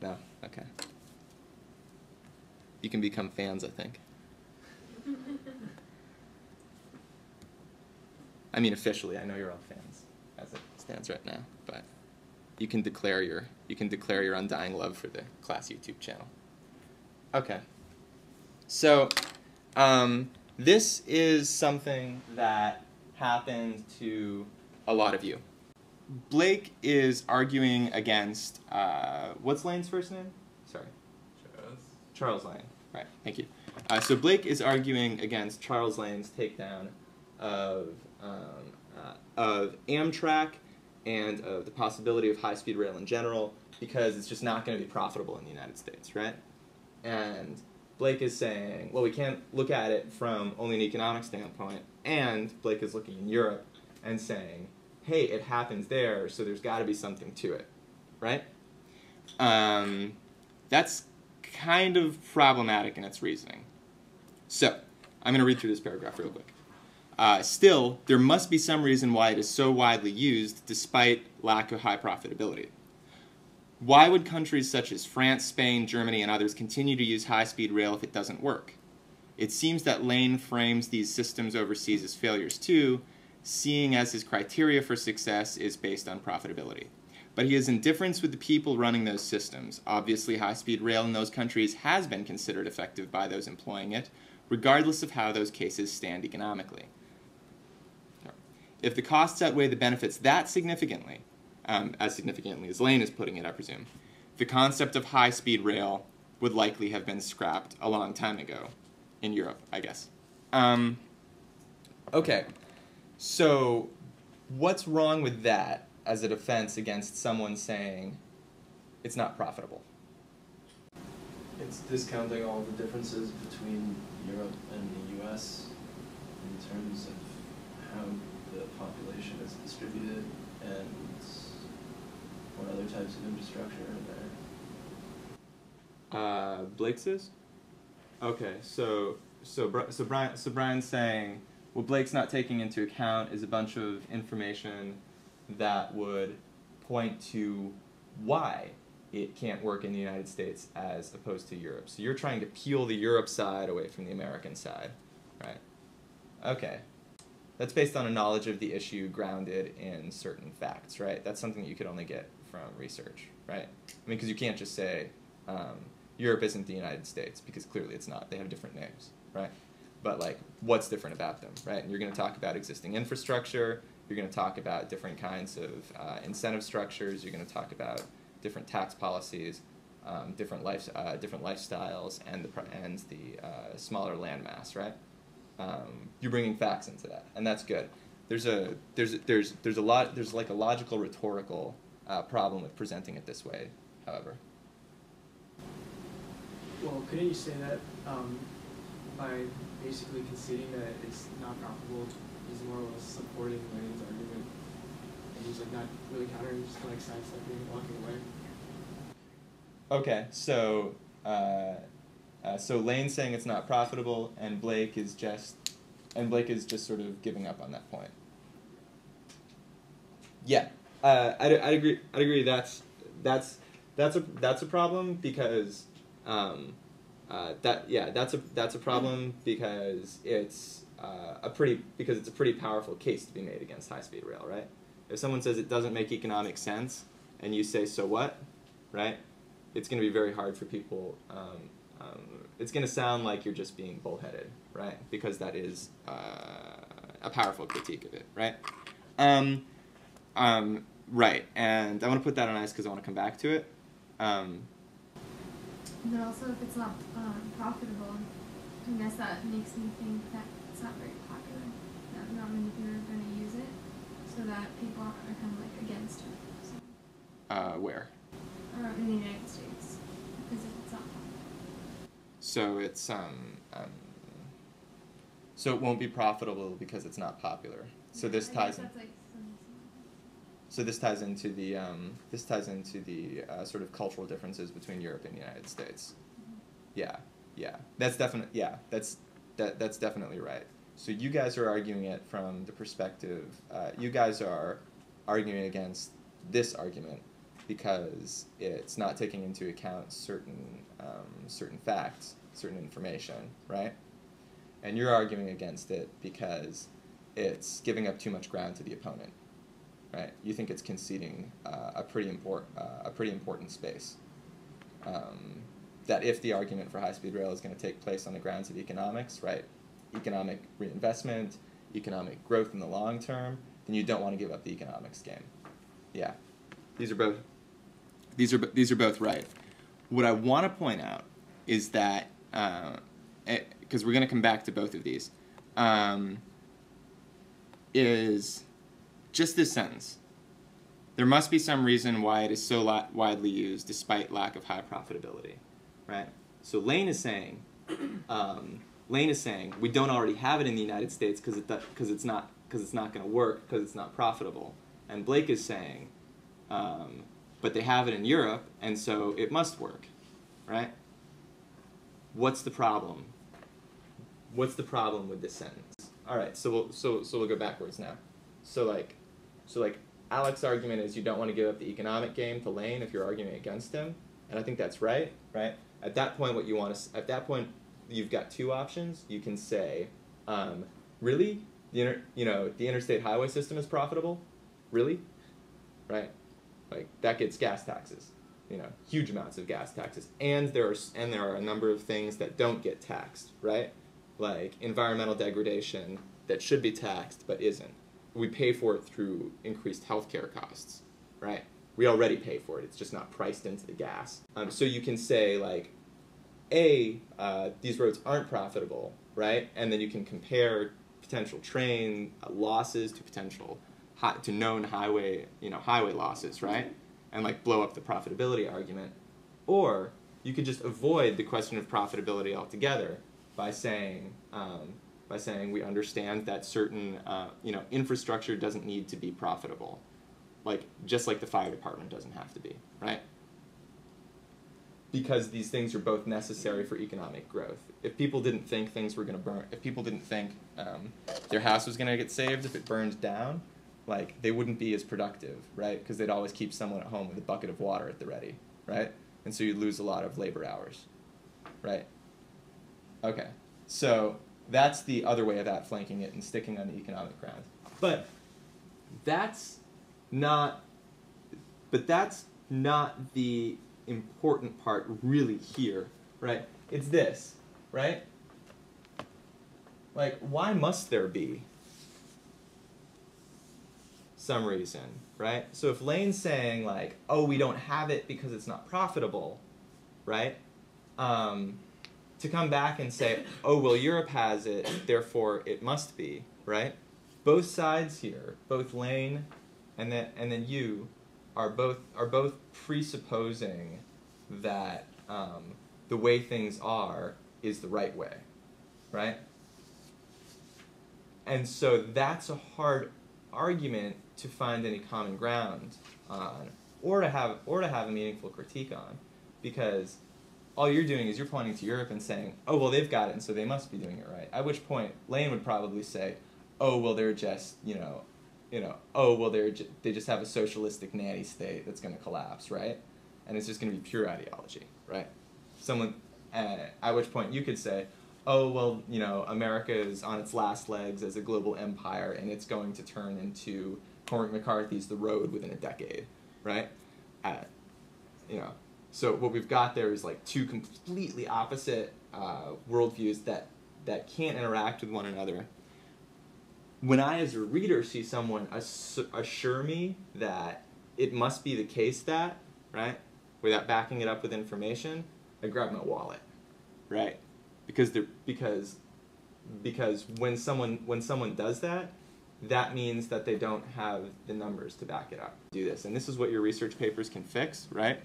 No? Okay. You can become fans, I think. I mean, officially, I know you're all fans as it stands right now, but you can declare your undying love for the class YouTube channel. Okay. So, this is something that happened to a lot of you. Blake is arguing against, what's Lane's first name? Sorry. Charles Lane. Right, thank you. So Blake is arguing against Charles Lane's takedown of Amtrak and of the possibility of high-speed rail in general, because it's just not going to be profitable in the United States, right? And Blake is saying, well, we can't look at it from only an economic standpoint, and Blake is looking in Europe and saying, hey, it happens there, so there's got to be something to it, right? That's kind of problematic in its reasoning. So, I'm going to read through this paragraph real quick. Still, there must be some reason why it is so widely used despite lack of high profitability. Why would countries such as France, Spain, Germany, and others continue to use high-speed rail if it doesn't work? It seems that Lane frames these systems overseas as failures too, seeing as his criteria for success is based on profitability. But he has indifference with the people running those systems. Obviously, high-speed rail in those countries has been considered effective by those employing it, regardless of how those cases stand economically. If the costs outweigh the benefits that significantly, as significantly as Lane is putting it, I presume, the concept of high-speed rail would likely have been scrapped a long time ago in Europe, I guess. Okay, so what's wrong with that as a defense against someone saying it's not profitable? It's discounting all the differences between Europe and the US in terms of how the population is distributed and what other types of infrastructure are there. Blake says? Okay, so Brian's saying what Blake's not taking into account is a bunch of information that would point to why it can't work in the United States as opposed to Europe. So you're trying to peel the Europe side away from the American side, right? Okay. That's based on a knowledge of the issue grounded in certain facts, right? That's something that you could only get from research, right? I mean, because you can't just say Europe isn't the United States, because clearly it's not. They have different names, right? But, like, what's different about them, right? And you're going to talk about existing infrastructure. You're going to talk about different kinds of incentive structures. You're going to talk about different tax policies, different lifestyles, and the smaller landmass, right? You're bringing facts into that, and that's good. There's like a logical rhetorical problem with presenting it this way, however. Well, couldn't you say that by basically conceding that it's not profitable, he's more or less supporting Lane's argument, and he's like not really countering, just like sidestepping and walking away? Okay, so Lane's saying it's not profitable, and Blake is just sort of giving up on that point. Yeah, I'd agree. I'd agree. That's a problem because that's a problem because it's a pretty powerful case to be made against high-speed rail, right? If someone says it doesn't make economic sense, and you say so what, right? It's going to be very hard for people. It's going to sound like you're just being bullheaded, right? Because that is a powerful critique of it, right? Right, and I want to put that on ice because I want to come back to it. But also, if it's not profitable, I guess that makes me think that it's not very popular. That not many people are going to use it, so that people are kind of like against it. So. Where? In the United States, because it's not popular. So it's so it won't be profitable because it's not popular. So this ties in. So this ties into the sort of cultural differences between Europe and the United States. Yeah, that's definitely right. So you guys are arguing it from the perspective. You guys are arguing against this argument because it's not taking into account certain facts, certain information, right? And you're arguing against it because it's giving up too much ground to the opponent, right? You think it's conceding a pretty important space. That if the argument for high-speed rail is going to take place on the grounds of economics, right, economic reinvestment, economic growth in the long term, then you don't want to give up the economics game. Yeah, these are both right. What I want to point out is that because we're going to come back to both of these, is just this sentence. There must be some reason why it is so widely used despite lack of high profitability, right? So Lane is saying we don't already have it in the United States because it's not going to work because it's not profitable, and Blake is saying, but they have it in Europe and so it must work, right? What's the problem? What's the problem with this sentence? All right, so we'll go backwards now. So like Alex's argument is you don't want to give up the economic game to Lane if you're arguing against him, and I think that's right. At that point, you've got two options. You can say, really, the interstate highway system is profitable, really, right? Like that gets gas taxes, huge amounts of gas taxes, and there are a number of things that don't get taxed, right? Like environmental degradation that should be taxed but isn't. We pay for it through increased healthcare costs, right? We already pay for it. It's just not priced into the gas. So you can say like, these roads aren't profitable, right? And then you can compare potential train losses to known highway losses, right? And like blow up the profitability argument. Or you could just avoid the question of profitability altogether by saying we understand that certain infrastructure doesn't need to be profitable, just like the fire department doesn't have to be, right? Because these things are both necessary for economic growth. If people didn't think things were going to burn, if people didn't think their house was going to get saved if it burned down, they wouldn't be as productive, right? Because they'd always keep someone at home with a bucket of water at the ready, right? And so you'd lose a lot of labor hours, right? Okay, so that's the other way of outflanking it and sticking on the economic ground. But that's not the important part really here, right? It's this, right? Why must there be some reason, right? So if Lane's saying we don't have it because it's not profitable, right? To come back and say, oh, well, Europe has it, therefore it must be, right? Both sides here, both Lane and then you, are both presupposing that the way things are is the right way, right? And so that's a hard argument to find any common ground on, or to have a meaningful critique on, because all you're doing is you're pointing to Europe and saying, oh, well, they've got it, and so they must be doing it right. At which point, Lane would probably say, oh, well, they're just, they just have a socialistic nanny state that's going to collapse, right? And it's just going to be pure ideology, right? At which point you could say, oh, well, America is on its last legs as a global empire, and it's going to turn into Cormac McCarthy's The Road within a decade, right? So what we've got there is two completely opposite worldviews that can't interact with one another. When I, as a reader, see someone assure me that it must be the case that, right, without backing it up with information, I grab my wallet, right? Because when someone does that, that means that they don't have the numbers to back it up. Do this, and this is what your research papers can fix, right?